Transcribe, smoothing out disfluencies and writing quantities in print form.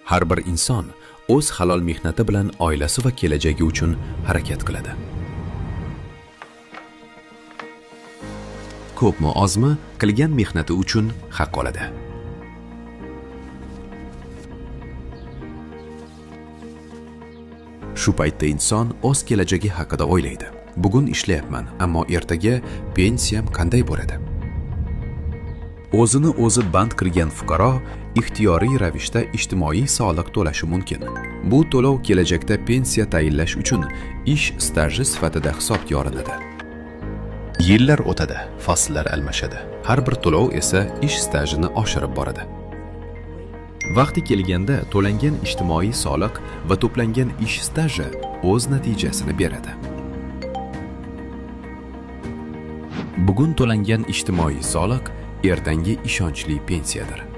Har bir inson o'z halol mehnati bilan oilasi va kelajagi uchun harakat qiladi. Ko'pmi ozmi qilgan mehnati uchun haq oladi. Shu paytda inson o'z kelajagi haqida o'ylaydi. Bugun ishlayapman, ammo ertaga pensiyam qanday bo'ladi? O'zini o'zi band qilgan fuqaro ixtiyoriy ravishda ijtimoiy soliq to'lashi mumkin. Bu to'lov kelajakda pensiya tayinlash uchun ish staji sifatida hisobga olinadi. Yillar o'tadi, fasllar almashadi. Har bir to'lov esa ish stajini oshirib boradi. Vaqti kelganda to'langan ijtimoiy soliq va to'plangan ish staji o'z natijasini beradi. Bugun to'langan ijtimoiy soliq ertangi ishonchli pensiyadir.